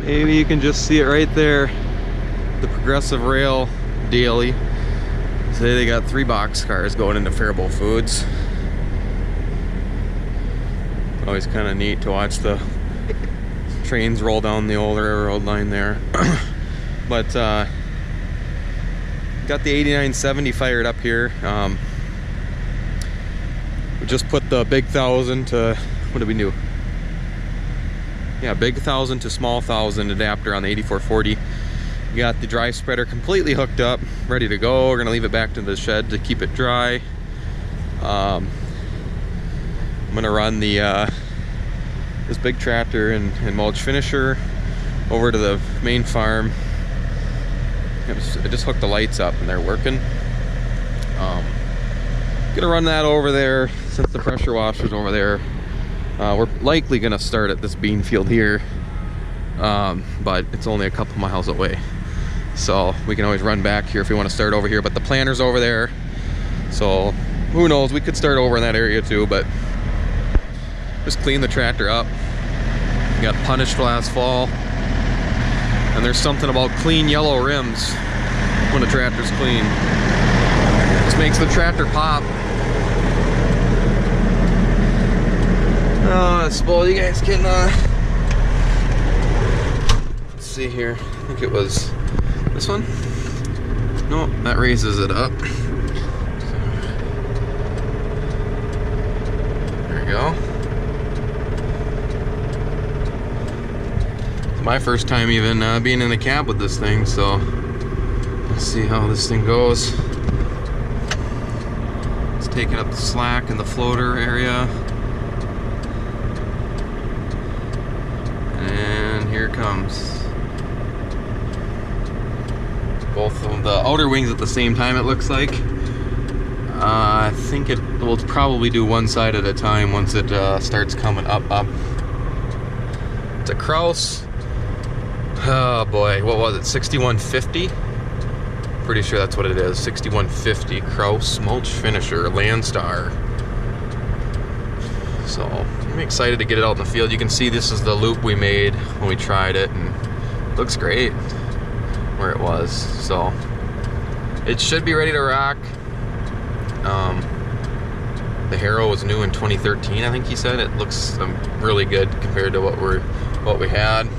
Maybe you can just see it right there. The Progressive Rail daily. Today they got 3 boxcars going into Faribault Foods. Always kind of neat to watch the trains roll down the old railroad line there. But got the 8970 fired up here. We just put the big 1000 to, what did we do? Yeah, big 1000 to small 1000 adapter on the 8440. We got the dry spreader completely hooked up, ready to go. We're gonna leave it back to the shed to keep it dry. I'm gonna run the this big tractor and mulch finisher over to the main farm. I just hooked the lights up and they're working. Gonna run that over there since the pressure washer's over there. We're likely gonna start at this bean field here, but it's only a couple miles away. So we can always run back here if we want to start over here, but the planter's over there. So who knows, we could start over in that area too, but just clean the tractor up. We got punished last fall. And there's something about clean yellow rims when the tractor's clean. Just makes the tractor pop. I suppose you guys can let's see here. I think it was this one. No, that raises it up. There we go. It's my first time even being in the cab with this thing, so let's see how this thing goes. It's taking up the slack in the floater area. And here it comes. Both of the outer wings at the same time, it looks like. I think it will probably do one side at a time once it starts coming up. It's a Krause. Oh boy, what was it? 6150? Pretty sure that's what it is. 6150 Krause mulch finisher, Landstar. So I'm excited to get it out in the field. You can see this is the loop we made when we tried it, and it looks great where it was. So it should be ready to rock. The Harrow was new in 2013, I think he said. It looks really good compared to what we had.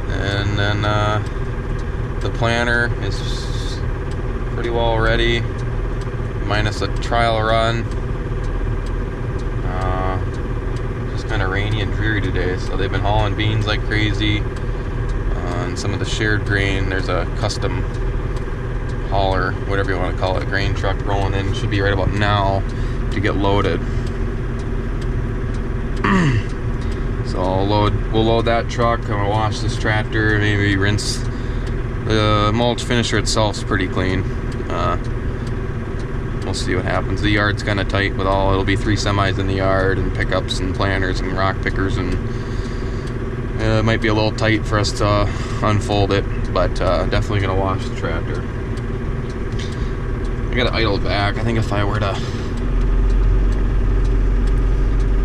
And then the planter is pretty well ready, minus a trial run. Just kind of rainy and dreary today, so they've been hauling beans like crazy. And some of the shared grain, there's a custom hauler, whatever you want to call it, grain truck rolling in. Should be right about now to get loaded. So we'll load that truck. I'm gonna wash this tractor, maybe rinse. The mulch finisher itself's pretty clean. We'll see what happens. The yard's kind of tight with it'll be 3 semis in the yard and pickups and planters and rock pickers, and it might be a little tight for us to unfold it, but definitely gonna wash the tractor. I gotta idle back. I think if I were to,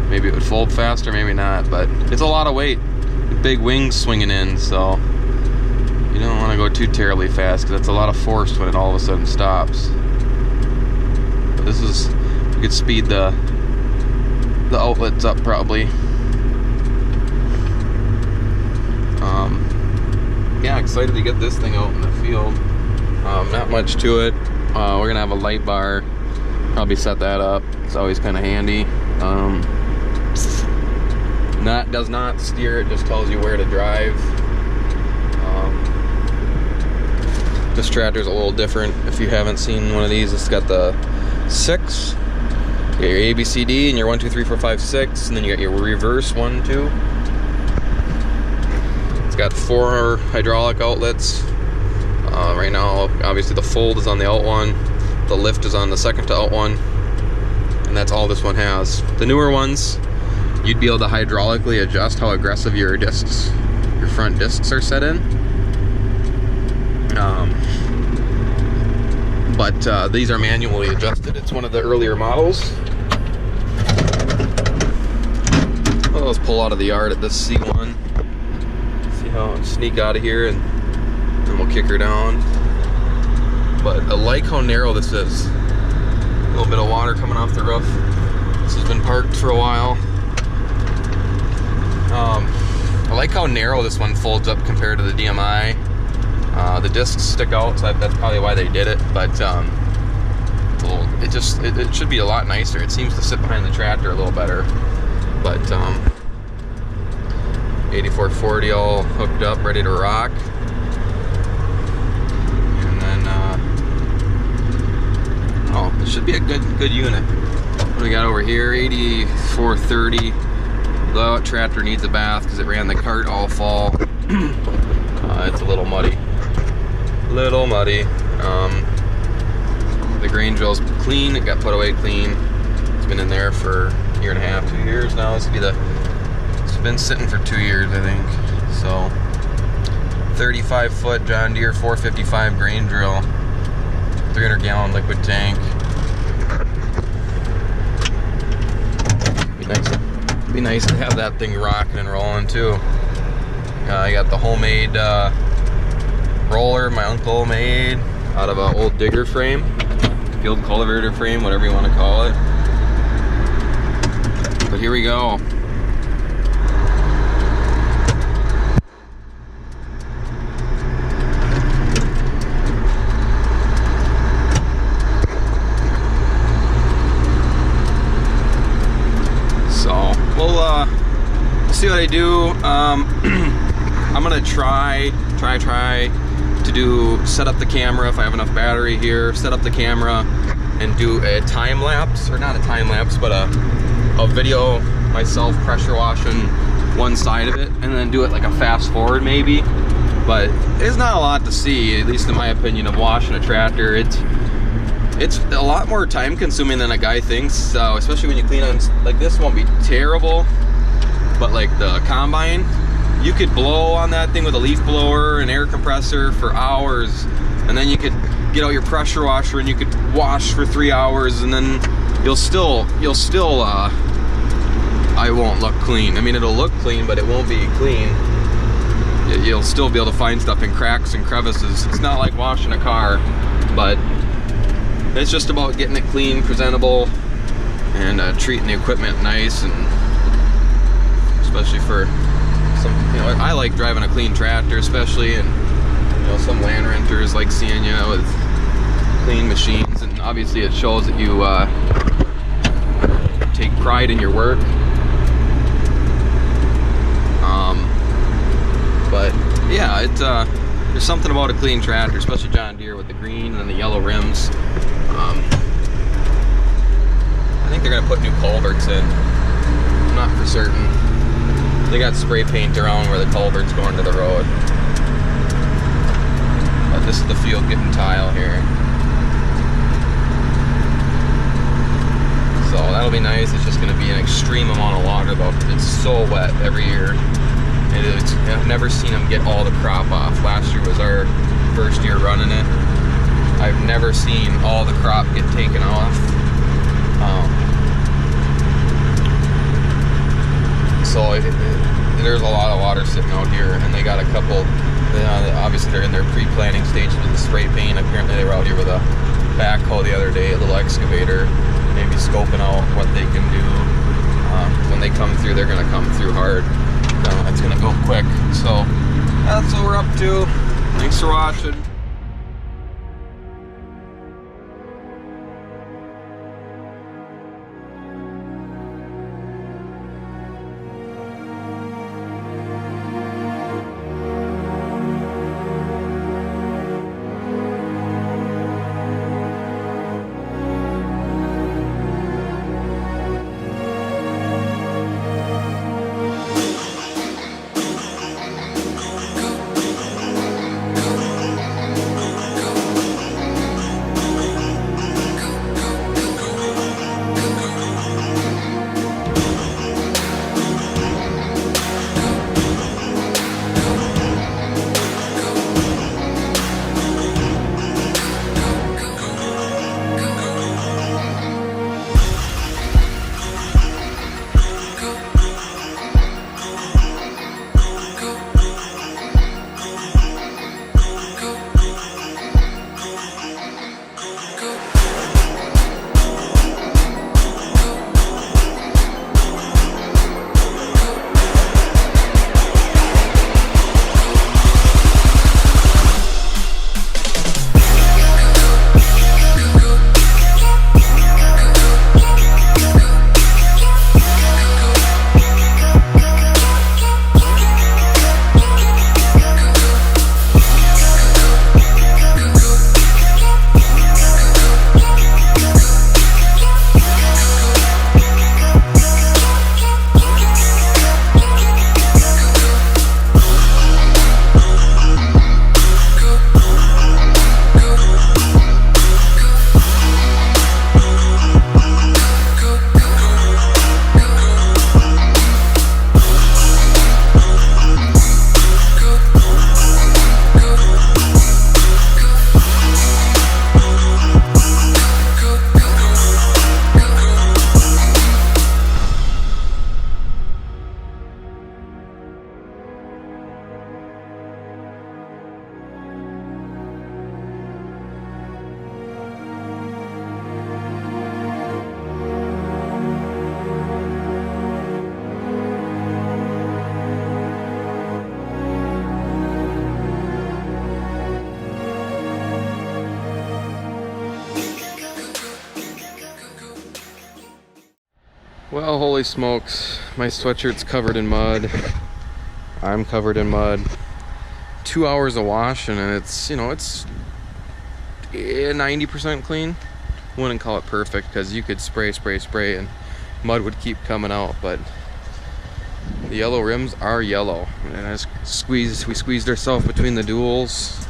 maybe it would fold faster, maybe not, but it's a lot of weight. Big wings swinging in, so you don't want to go too terribly fast because it's a lot of force when it all of a sudden stops. But this is, you could speed the outlets up probably. Yeah, excited to get this thing out in the field. Not much to it. We're gonna have a light bar. Probably set that up. It's always kind of handy. Does not steer, it just tells you where to drive. This tractor's a little different. If you haven't seen one of these, it's got the 6. You got your A, B, C, D, and your 1, 2, 3, 4, 5, 6, and then you got your reverse 1, 2. It's got 4 hydraulic outlets. Right now, obviously the fold is on the out one, the lift is on the second to out one, and that's all this one has. The newer ones, you'd be able to hydraulically adjust how aggressive your front discs are set in. But these are manually adjusted. It's one of the earlier models. pull out of the yard at this C1. See how I sneak out of here, and then we'll kick her down. But I like how narrow this is. A little bit of water coming off the roof. This has been parked for a while. I like how narrow this one folds up compared to the DMI. The discs stick out, so that's probably why they did it. But it should be a lot nicer. It seems to sit behind the tractor a little better. But 8440 all hooked up, ready to rock. And then it should be a good unit. What do we got over here? 8430. The tractor needs a bath because it ran the cart all fall. It's a little muddy. The grain drill's clean. It got put away clean. It's been in there for a year and a half, 2 years now. It's been sitting for 2 years, I think. So 35 foot John Deere 455 grain drill, 300 gallon liquid tank. Be nice to have that thing rocking and rolling too. I got the homemade roller my uncle made out of an old digger frame, field cultivator frame, whatever you want to call it. But here we go. We'll see what I do. I'm gonna try to set up the camera if I have enough battery here, set up the camera and do a time lapse, or not a time lapse, but a video myself pressure washing one side of it, and then do it like a fast forward maybe. But there's not a lot to see, at least in my opinion, of washing a tractor. It's a lot more time consuming than a guy thinks, so especially when you clean on, like this won't be terrible, but like the combine, you could blow on that thing with a leaf blower and air compressor for hours, and then you could get out your pressure washer and you could wash for 3 hours, and then you'll still I won't look clean. I mean, it'll look clean, but it won't be clean. You'll still be able to find stuff in cracks and crevices. It's not like washing a car, but it's just about getting it clean, presentable, and treating the equipment nice, and especially for some, I like driving a clean tractor, especially, and some land renters like seeing you with clean machines, and obviously it shows that you take pride in your work. But yeah, there's something about a clean tractor, especially John Deere with the green and the yellow rims. I think they're gonna put new culverts in. I'm not for certain. They got spray paint around where the culvert's going to the road. But this is the field getting tile here. So that'll be nice. It's just gonna be an extreme amount of water though, because it's so wet every year. I've never seen them get all the crop off. Last year was our first year running it. I've never seen all the crop get taken off. So there's a lot of water sitting out here, and they got a couple, obviously they're in their pre-planning stages with the spray paint. Apparently they were out here with a backhoe the other day, a little excavator, maybe scoping out what they can do. When they come through, they're gonna come through hard. It's gonna go quick. So that's what we're up to. Thanks for watching. holy smokes, my sweatshirt's covered in mud. I'm covered in mud. 2 hours of washing and it's, you know, it's 90% clean. Wouldn't call it perfect because you could spray and mud would keep coming out, but the yellow rims are yellow. And we squeezed ourselves between the duals,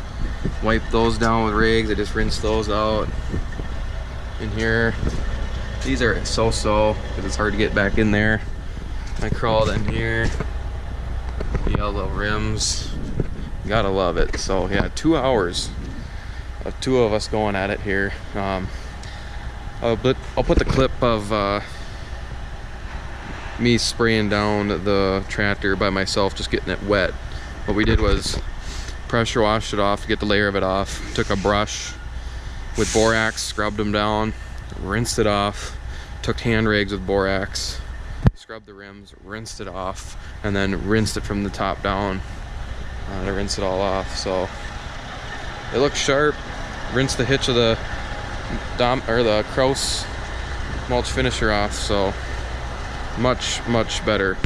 wiped those down with rigs. I just rinsed those out in here. These are so-so because it's hard to get back in there. I crawled in here. The yellow rims, gotta love it. So yeah, 2 hours of two of us going at it here. I'll put the clip of me spraying down the tractor by myself, just getting it wet. What we did was pressure washed it off to get the layer of it off. Took a brush with borax, scrubbed them down, rinsed it off. Took hand rags with borax, scrubbed the rims, rinsed it off, and then rinsed it from the top down to rinse it all off. So it looks sharp. Rinsed the hitch of the Krause mulch finisher off, so much better.